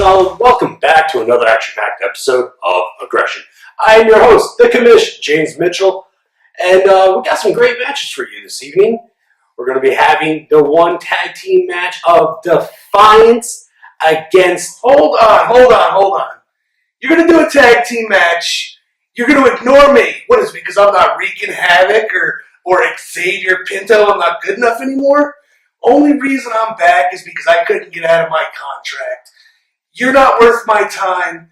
Solid. Welcome back to another action-packed episode of Aggression. I am your host, the Commish, James Mitchell, and we got some great matches for you this evening. We're going to be having the one tag team match of Defiance against... Hold on. You're going to do a tag team match. You're going to ignore me. What is it, because I'm not wreaking havoc or Xavier Pinto? I'm not good enough anymore? Only reason I'm back is because I couldn't get out of my contract. You're not worth my time.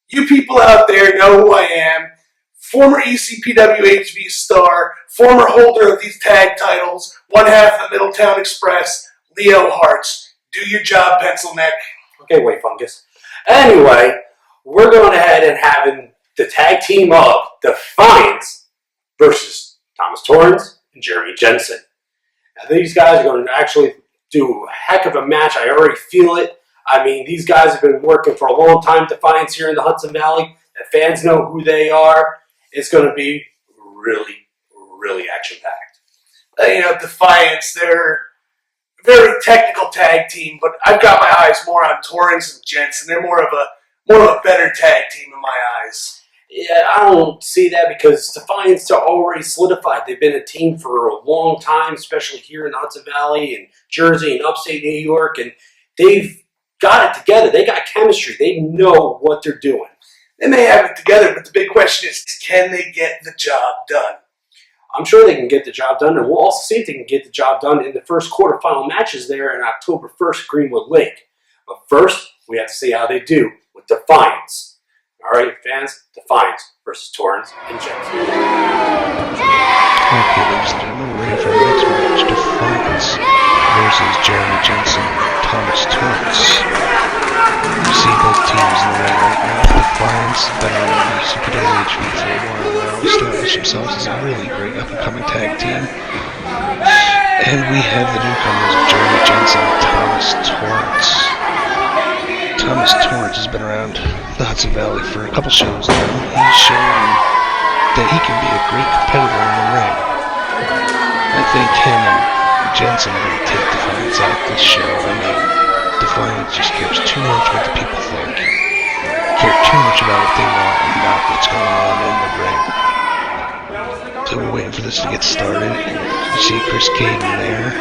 You people out there know who I am. Former ECPWHV star, former holder of these tag titles, one half of the Middletown Express, Leo Hartz. Do your job, pencil neck. Okay, wait, Fungus. Anyway, we're going ahead and having the tag team of Defiance versus Thomas Torrance and Jeremy Jensen. Now, these guys are going to actually do a heck of a match. I already feel it. I mean, these guys have been working for a long time, Defiance here in the Hudson Valley. The fans know who they are. It's going to be really, really action-packed. Defiance, they're a very technical tag team, but I've got my eyes more on Torrance and Jensen. They're more of a better tag team in my eyes. Yeah, I don't see that because Defiance are already solidified. They've been a team for a long time, especially here in the Hudson Valley and Jersey and upstate New York, and they've got it together. They got chemistry. They know what they're doing. They may have it together, but the big question is, can they get the job done? I'm sure they can get the job done, and we'll also see if they can get the job done in the first quarterfinal matches there on October 1st at Greenwood Lake. But first, we have to see how they do with Defiance. All right, fans, Defiance versus Torrance and Jensen. Okay, ladies and gentlemen, we're ready for our next match. Defiance versus Jeremy Jensen and Thomas Torrance. You see both teams in the ring right now. Defiance, been on the ECPWHV for a while now, established themselves as a really great up-and-coming tag team. And we have the newcomers, Jeremy Jensen and Thomas Torrance. Thomas Torrance has been around the Hudson Valley for a couple shows now. He's shown that he can be a great competitor in the ring. I think him and Jensen are going to take Defiance out this show. I mean, Defiance just cares too much what the people think. Care too much about what they want and not what's going on in the ring. So we're waiting for this to get started. You see Chris Caden there,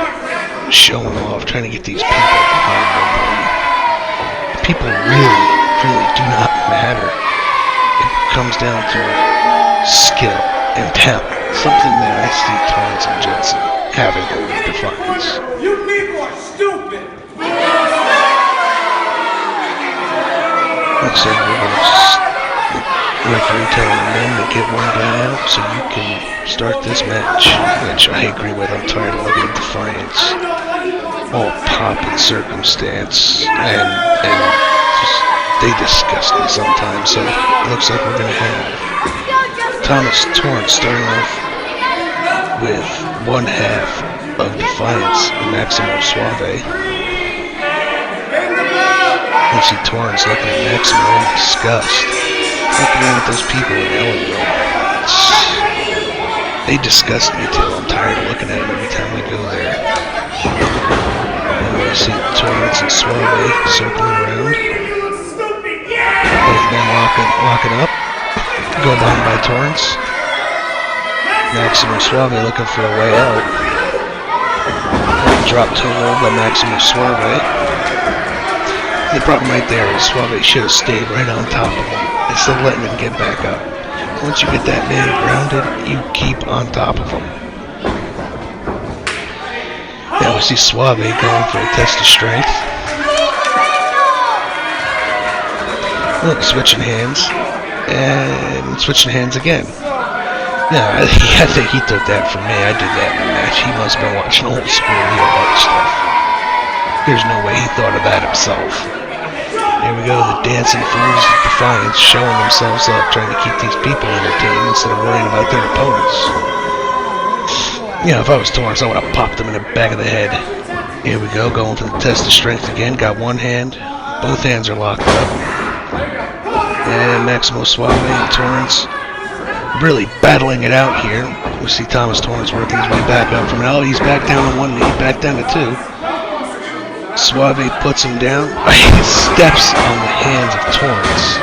showing off, trying to get these people behind them. People really do not matter. It comes down to skill and talent. Something that I see Torrance and Jensen having over Defiance. You people are stupid! Let's say we're going to just referee telling the men to get one guy out so you can start this match, which I agree with. I'm tired of looking at Defiance all pop and circumstance and just, they disgust me sometimes. So it looks like we're gonna have Thomas Torrance starting off with one half of Defiance, Maximo Suave. You see Torrance looking at Maximo in disgust, looking at those people in Ellenville. They disgust me too. I'm tired of looking at them every time we go there. You see Torrance and Suave circling around. Both men locking up. Go behind by Torrance. Maximo Suave looking for a way out. Drop toe hold by Maximo Suave. The problem right there is Suave should have stayed right on top of him instead of letting him get back up. Once you get that man grounded, you keep on top of him. Now we see Suave going for a test of strength. Look, switching hands. And switching hands again. Yeah, I think he took that from me. I did that in the match. He must have been watching old school Leo Hart stuff. There's no way he thought of that himself. Here we go, the dancing fools of Defiance showing themselves up, trying to keep these people entertained instead of worrying about their opponents. If I was Torrance, I would have popped him in the back of the head. Here we go, going for the test of strength again. Got one hand. Both hands are locked up. And Maximo Suave and Torrance really battling it out here. We see Thomas Torrance working his way back up from it. Oh, he's back down to one knee, back down to two. Suave puts him down. He steps on the hands of Torrance.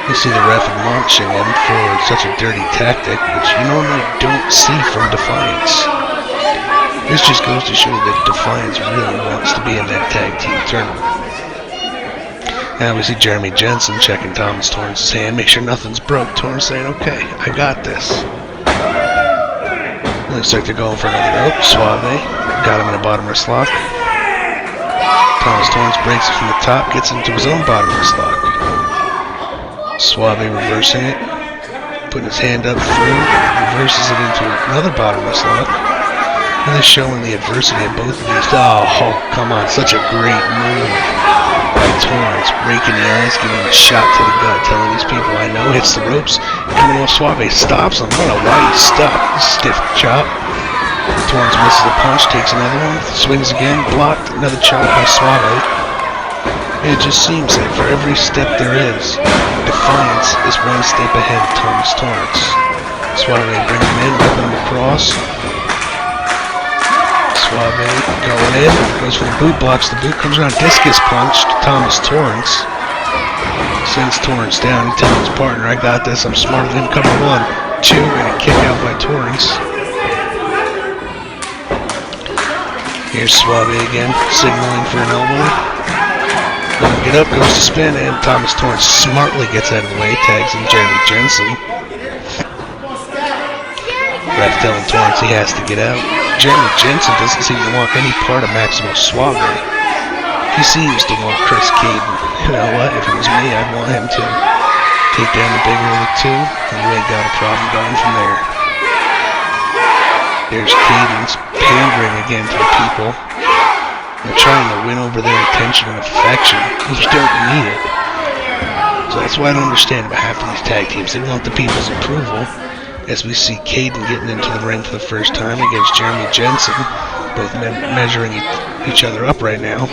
You see the ref admonishing him for such a dirty tactic, which you normally don't see from Defiance. This just goes to show that Defiance really wants to be in that tag team tournament. Now we see Jeremy Jensen checking Thomas Torrance's hand, make sure nothing's broke. Torrance saying, okay, I got this. Looks like they're going for another rope. Suave got him in a bottomless lock. Thomas Torrance breaks it from the top, gets into his own bottomless lock. Suave reversing it, putting his hand up through, reverses it into another bottomless lock. And they're showing the adversity of both of these. Oh, come on, such a great move by Torrance, raking the eyes, giving him a shot to the gut, telling these people, I know, hits the ropes, coming off Suave, stops him. I don't know why he's stuck. Stiff chop. Torrance misses a punch, takes another one, swings again, blocked, another chop by Suave. It just seems that for every step there is, Defiance is one step ahead of Thomas Torrance. Suave brings him in, whipping him across. Suave going in, goes for the boot, blocks the boot, comes around, discus punch to Thomas Torrance. Sends Torrance down, he tells his partner, I got this, I'm smarter than him, cover 1, 2, and a kick out by Torrance. Here's Suave again, signaling for an elbow. Let him get up, goes to spin, and Thomas Torrance smartly gets out of the way, tags in Jeremy Jensen. Ref telling Torrance he has to get out. Jeremy Jensen doesn't seem to want any part of Maximo Suave. He seems to want Chris Caden. You know what, if it was me, I'd want him to take down the bigger of the two, and you ain't got a problem going from there. There's Caden's pandering again to the people. They're trying to win over their attention and affection. You don't need it. So that's why I don't understand about half of these tag teams. They want the people's approval. As we see Caden getting into the ring for the first time against Jeremy Jensen. Both measuring each other up right now.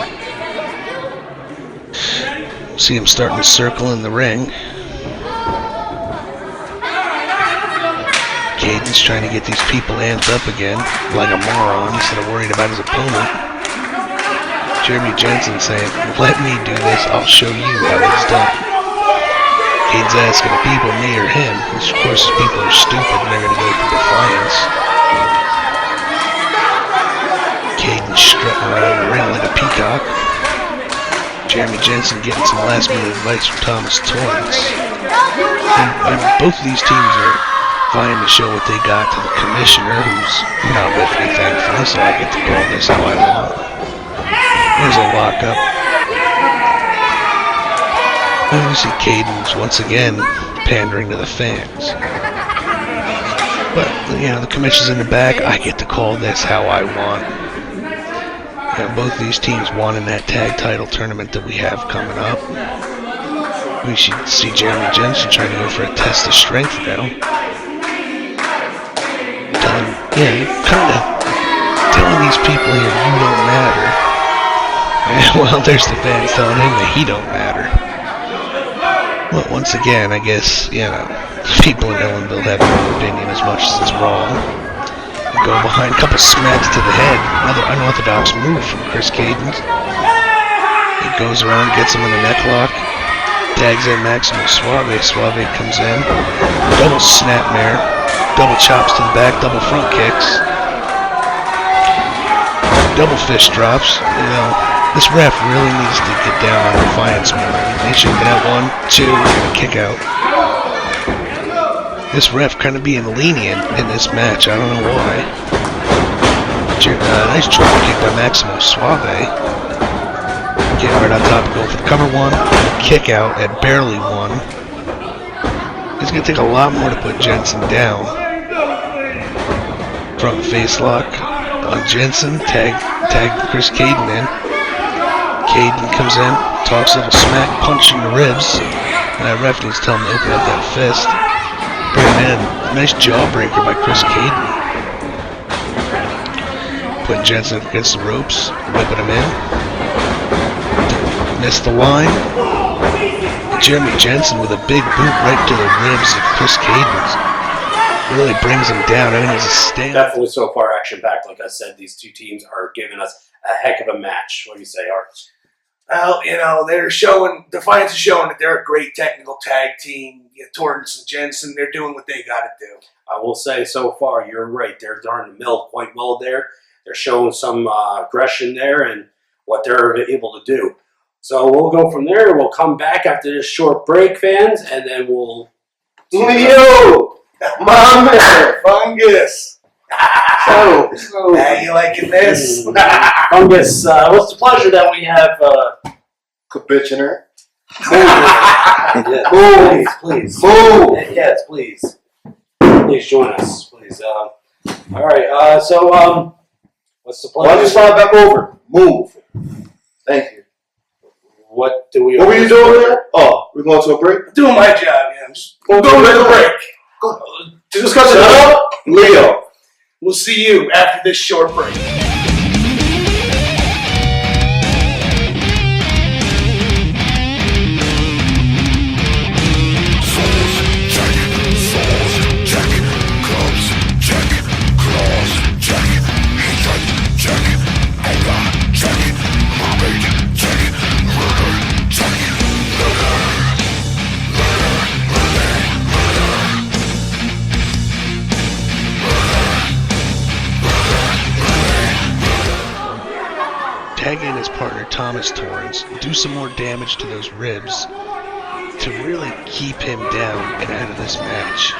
See him starting to circle in the ring. Caden's trying to get these people amped up again, like a moron, instead of worried about his opponent. Jeremy Jensen saying, let me do this, I'll show you how it's done. Caden's asking the people, me or him, which of course people are stupid and they're going to go for Defiance. Caden strutting around the ring like a peacock. Jeremy Jensen getting some last minute advice from Thomas Torrance. And both of these teams are vying to show what they got to the commissioner, who's not with me thankfully, so I get to call this how I want. There's a lockup. And we see Caden's once again pandering to the fans. But, you know, the commission's in the back. I get to call this how I want. You know, both these teams won in that tag title tournament that we have coming up. We should see Jeremy Jensen trying to go for a test of strength now. Telling these people here, you don't matter. And, well, there's the fans telling him that he don't matter. Well, once again, I guess, you know, people in Ellenville have their own opinion as much as it's wrong. They go behind, a couple smacks to the head. Another unorthodox move from Chris Caden. He goes around, gets him in the neck lock. Tags in Maximo Suave. Suave comes in. Double snapmare. Double chops to the back. Double front kicks. Double fist drops. You know, this ref really needs to get down on Defiance more. They should get out 1, 2, and a kick out. This ref kind of being lenient in this match. I don't know why. Nice drop kick by Maximo Suave. Getting right on top, go for the cover 1, kick out at barely 1. It's going to take a lot more to put Jensen down. Front face lock on Jensen, tag Chris Caden in. Caden comes in, talks a little smack, punch in the ribs, and that ref needs to tell him to open up that fist. Bring him in. Nice jawbreaker by Chris Caden. Putting Jensen against the ropes, whipping him in. Missed the line. Jeremy Jensen with a big boot right to the ribs of Chris Caden. Really brings him down. I mean, it's a stand. Definitely so far action-packed. Like I said, these two teams are giving us a heck of a match. What do you say, Art? Well, you know, Defiance is showing that they're a great technical tag team. You know, Torrance and Jensen, they're doing what they got to do. I will say so far, you're right. They're starting to mill quite well there. They're showing some aggression there and what they're able to do. So we'll go from there. We'll come back after this short break, fans, and then we'll... Leo! My man! Fungus! So, How you liking this? Fungus, what's the pleasure that we have... Capitioner. Yeah, please. Move! Yes, please. Please join us, please. All right, so what's the Why don't you pleasure? slide back over? Move. Thank you. What do we... What were you doing there? Oh, we're going to a break? Doing my job, yeah. I'm just going to a break. Discuss it up, Leo. We'll see you after this short break. Tag in his partner Thomas Torrance, do some more damage to those ribs to really keep him down and out of this match.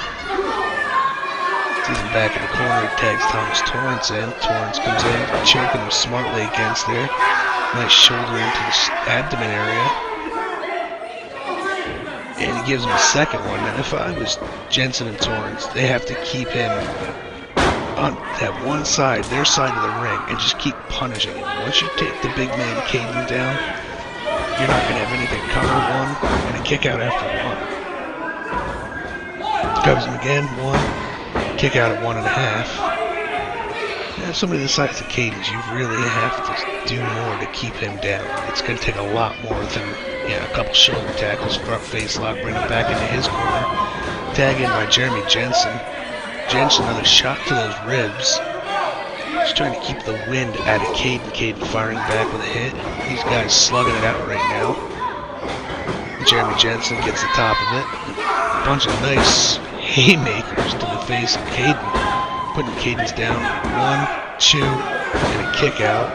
Sees him back in the corner, tags Thomas Torrance in. Torrance comes in, choking him smartly against there. Nice shoulder into the abdomen area. And he gives him a second one. Now, if I was Jensen and Torrance, they have to keep him on that one side, their side of the ring, and just keep punishing him. Once you take the big man Caden down, you're not going to have anything. Cover one, and a kick out after one. Covers him again, one. Kick out at 1.5. Now, if somebody the size of Caden's, you really have to do more to keep him down. It's going to take a lot more than a couple shoulder tackles, front face lock, bring him back into his corner. Tag in by Jeremy Jensen. Jensen, another shot to those ribs. Just trying to keep the wind out of Caden. Caden firing back with a hit. These guys slugging it out right now. Jeremy Jensen gets the top of it. A bunch of nice haymakers to the face of Caden. Putting Caden's down. 1, 2, and a kick out.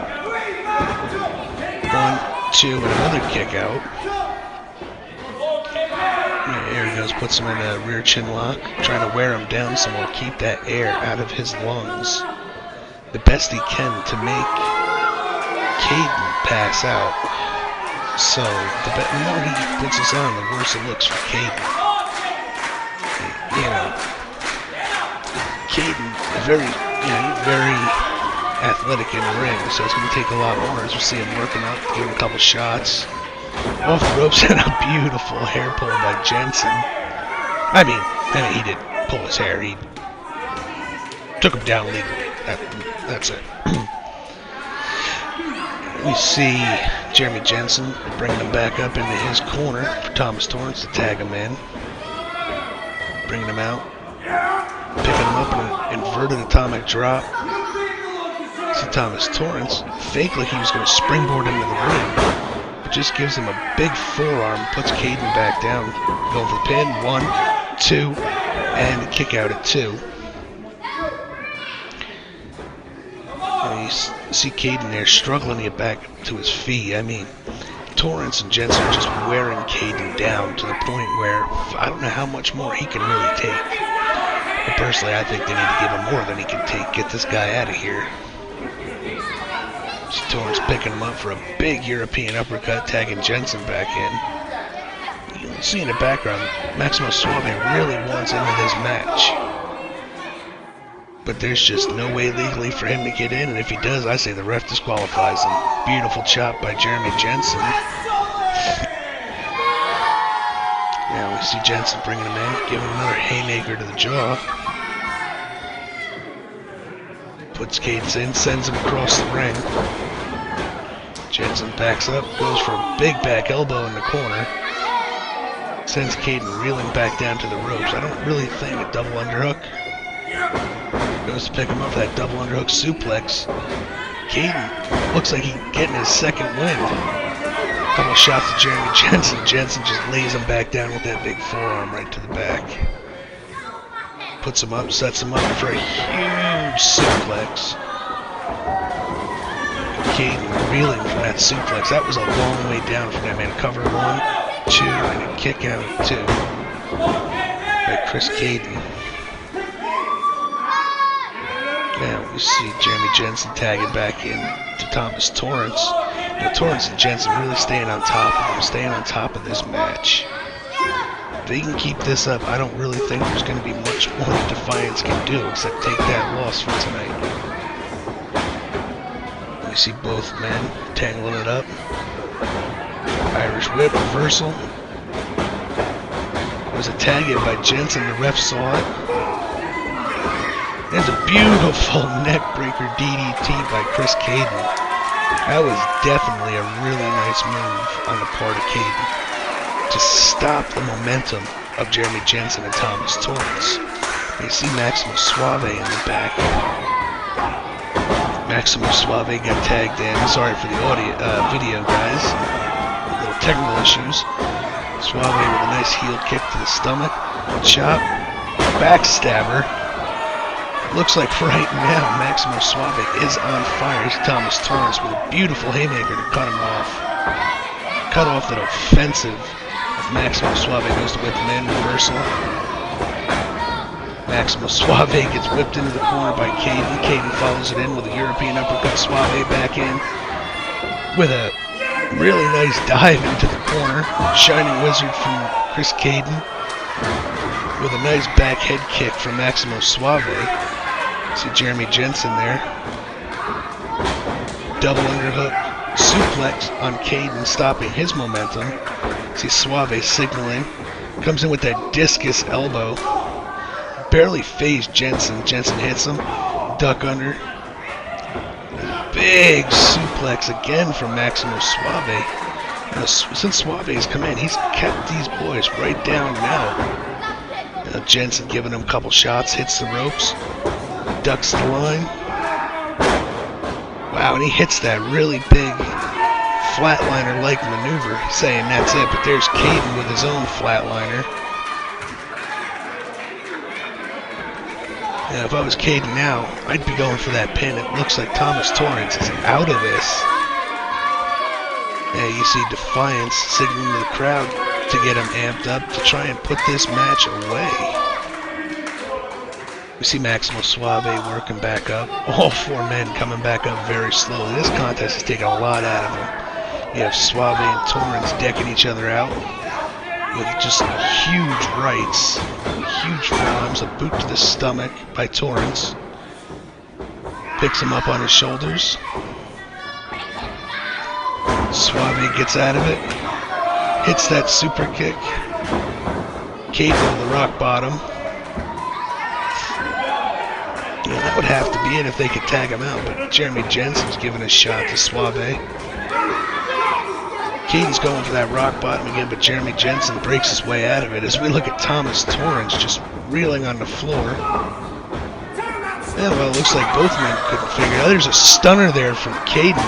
1, 2, and another kick out. There he goes, puts him in a rear chin lock, trying to wear him down some more, keep that air out of his lungs. The best he can to make Caden pass out. So, the more he puts this on, the worse it looks for Caden. Caden, very athletic in the ring, so it's going to take a lot more as we see him working up, giving a couple shots. Off the ropes and a beautiful hair pull by Jensen. I mean, he didn't pull his hair. He took him down legally. That's it. We see Jeremy Jensen bringing him back up into his corner for Thomas Torrance to tag him in. Bringing him out. Picking him up in an inverted atomic drop. See Thomas Torrance fake like he was going to springboard into the ring. Just gives him a big forearm, puts Caden back down, going for the pin, 1, 2, and a kick out at 2. And you see Caden there struggling to get back to his feet. I mean, Torrance and Jensen are just wearing Caden down to the point where I don't know how much more he can really take. But personally, I think they need to give him more than he can take. Get this guy out of here. Torrance picking him up for a big European uppercut, tagging Jensen back in. You'll see in the background, Maximo Suave really wants into this match. But there's just no way legally for him to get in, and if he does, I say the ref disqualifies him. Beautiful chop by Jeremy Jensen. Now we see Jensen bringing him in, giving him another haymaker to the jaw. Puts Caden in, sends him across the ring. Jensen backs up, goes for a big back elbow in the corner. Sends Caden reeling back down to the ropes. I don't really think a double underhook. Goes to pick him up for that double underhook suplex. Caden looks like he's getting his second wind. Couple shots to Jeremy Jensen. Jensen just lays him back down with that big forearm right to the back. Puts him up, sets him up for a huge suplex. Caden reeling from that suplex. That was a long way down for that man. Cover 1, 2, and a kick out of 2 by Chris Caden. Now we see Jeremy Jensen tagging back in to Thomas Torrance. Torrance and Jensen really staying on top of him, staying on top of this match. If they can keep this up, I don't really think there's going to be much more that Defiance can do except take that loss from tonight. We see both men tangling it up. Irish whip, reversal. There was a tag in by Jensen, the ref saw it. There's a beautiful neckbreaker DDT by Chris Caden. That was definitely a really nice move on the part of Caden to stop the momentum of Jeremy Jensen and Thomas Torrance. You see Maximo Suave in the back. Maximo Suave got tagged in. Sorry for the video, guys. Little technical issues. Suave with a nice heel kick to the stomach. Chop. Backstabber. Looks like right now Maximo Suave is on fire. Here's Thomas Torrance with a beautiful haymaker to cut him off. Cut off that offensive of Maximo Suave. Goes to whip him in, reversal. Maximo Suave gets whipped into the corner by Caden. Caden follows it in with a European uppercut. Suave back in with a really nice dive into the corner. Shining Wizard from Chris Caden with a nice back head kick from Maximo Suave. See Jeremy Jensen there. Double underhook suplex on Caden, stopping his momentum. See Suave signaling. Comes in with that discus elbow. Barely phased Jensen. Jensen hits him. Duck under. Big suplex again from Maximo Suave. Now, since Suave has come in, he's kept these boys right down now. Jensen giving him a couple shots, hits the ropes. Ducks the line. Wow, and he hits that really big flatliner-like maneuver, saying that's it, but there's Caden with his own flatliner. And if I was Caden now, I'd be going for that pin. It looks like Thomas Torrance is out of this. Yeah, you see Defiance signaling to the crowd to get him amped up to try and put this match away. We see Maximo Suave working back up. All 4 men coming back up very slowly. This contest is taking a lot out of them. You have Suave and Torrance decking each other out with just huge rights, huge forearms, a boot to the stomach by Torrance. Picks him up on his shoulders. Suave gets out of it. Hits that super kick. Caden with the rock bottom. Yeah, that would have to be it if they could tag him out, but Jeremy Jensen's giving a shot to Suave. Caden's going for that rock bottom again, but Jeremy Jensen breaks his way out of it as we look at Thomas Torrance just reeling on the floor. Yeah, well, it looks like both men couldn't figure it out. There's a stunner there from Caden,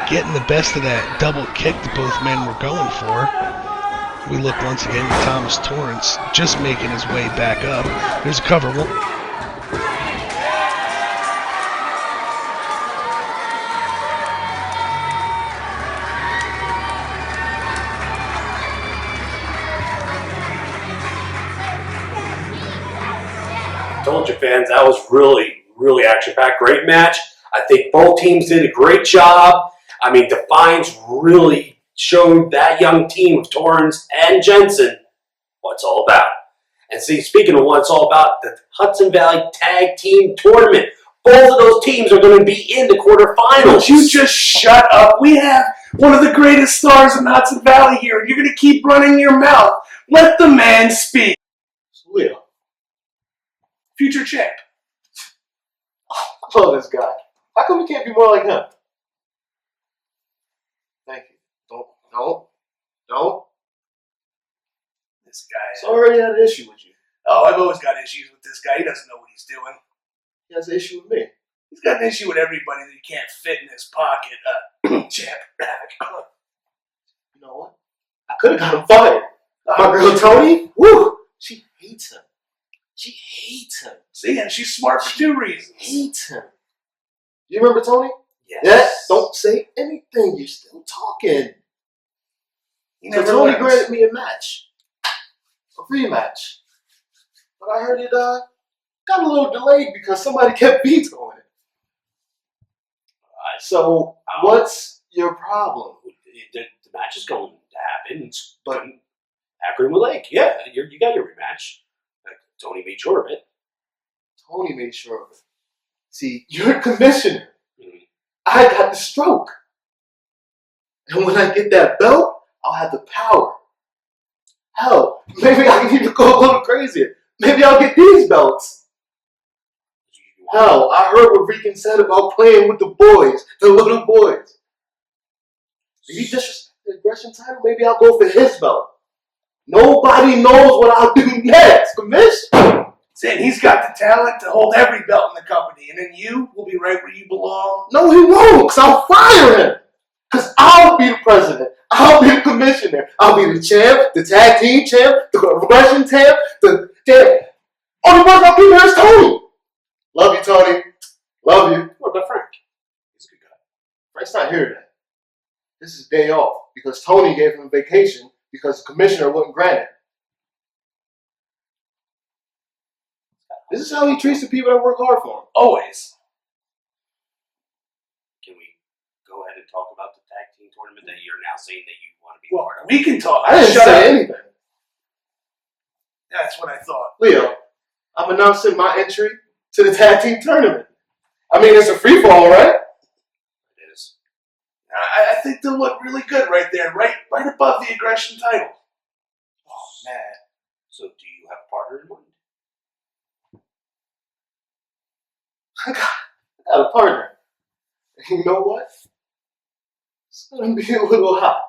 getting the best of that double kick that both men were going for. We look once again at Thomas Torrance just making his way back up. There's a cover. Told you, fans, that was really action-packed. Great match. I think both teams did a great job. I mean, Defiance really showed that young team of Torrance and Jensen what it's all about. And see, speaking of what it's all about, the Hudson Valley Tag Team Tournament. Both of those teams are going to be in the quarterfinals. Don't you just shut up. We have one of the greatest stars in Hudson Valley here, and you're going to keep running your mouth. Let the man speak. Leo. Future champ. I love this guy. How come we can't be more like him? Thank you. Don't. This guy. So I already had an issue with you. Oh, I've always got issues with this guy. He doesn't know what he's doing. He has an issue with me. He's got an issue with everybody that he can't fit in his pocket. Champ. You know what? I could have got him fired. My girl Tony, woo, she hates him. She hates him. See, and she's smart for 2 reasons. Hates him. You remember Tony? Yes. Yes. Don't say anything. You're still talking. He So never Tony learns. granted me a match, a rematch, but I heard it got a little delayed because somebody kept vetoing it. So what's your problem? The match is going to happen, but at Greenwood Lake, yeah, you got your rematch. Tony made sure of it. Tony made sure of it. See, you're a commissioner. Mhm. I got the stroke. And when I get that belt, I'll have the power. Hell, maybe I can even go a little crazier. Maybe I'll get these belts. Hell, I heard what Rican said about playing with the boys, the little boys. If he disrespects the aggression title, maybe I'll go for his belt. Nobody knows what I'll do next, commish. Saying he's got the talent to hold every belt in the company, and then you will be right where you belong. No, he won't, because I'll fire him. Because I'll be the president. I'll be the commissioner. I'll be the champ, the tag team champ, the aggression champ, the champ. Only one I'll be there is Tony. Love you, Tony. Love you. What about Frank? He's a good guy. Frank's not here today. This is day off because Tony gave him a vacation because the commissioner wouldn't grant it. This is how he treats the people that work hard for him. Always. Can we go ahead and talk about the tag team tournament that you're now saying that you want to be Well, part of? we can talk. I didn't Shut say up. anything. That's what I thought. Leo, I'm announcing my entry to the tag team tournament. I mean, it's a free fall, right? It is. I think they'll look really good right there, right above the aggression title. Oh, man. So do you have a partner in mind? I got a partner. And you know what? It's going to be a little hot.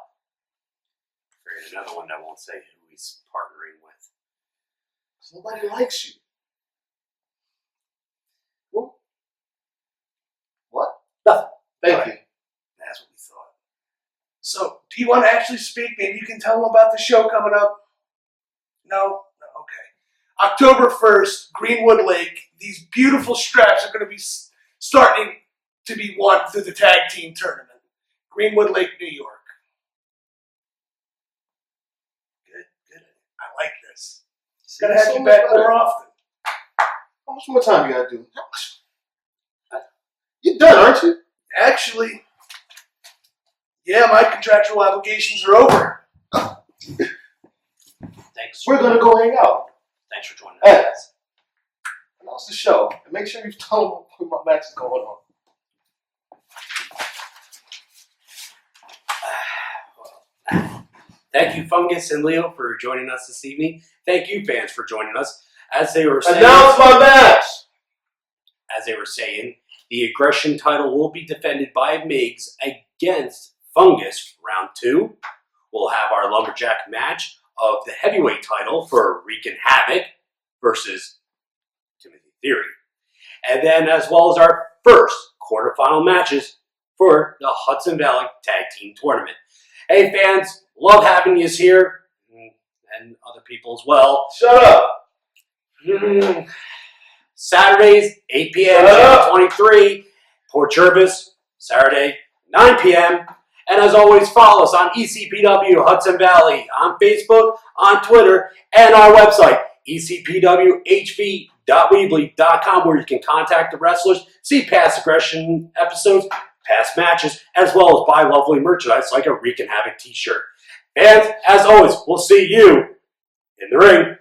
Create another one that won't say who he's partnering with. Nobody likes you. Well, what? Nothing. Thank you. That's what we thought. So, do you want to actually speak? Maybe you can tell them about the show coming up. No? No, okay. October 1st, Greenwood Lake. These beautiful straps are going to be starting to be won through the tag team tournament. Greenwood Lake, New York. Good, good. I like this. Gotta have you back more often. How much more time you gotta do? How much? You're done, aren't you? Actually, yeah, my contractual obligations are over. Thanks. We're gonna go hang out. Thanks for joining Hey, us. announce the show and make sure you tell them what my match is going on. Thank you, Fungus and Leo, for joining us this evening. Thank you, fans, for joining us. As they were saying, Announce my match. The aggression title will be defended by Miggs against Fungus. Round 2. We'll have our lumberjack match of the heavyweight title for Wreaking Havoc versus Timothy Theory. And then, as well as our first quarterfinal matches for the Hudson Valley Tag Team Tournament. Hey, fans, love having you here, and other people as well. Shut up. Saturdays, 8 p.m., Channel 23, Port Jervis, Saturday, 9 p.m. And as always, follow us on ECPW Hudson Valley on Facebook, on Twitter, and our website, ECPWHV.weebly.com, where you can contact the wrestlers, see past aggression episodes, past matches, as well as buy lovely merchandise like a Wreaking Havoc t-shirt. And as always, we'll see you in the ring.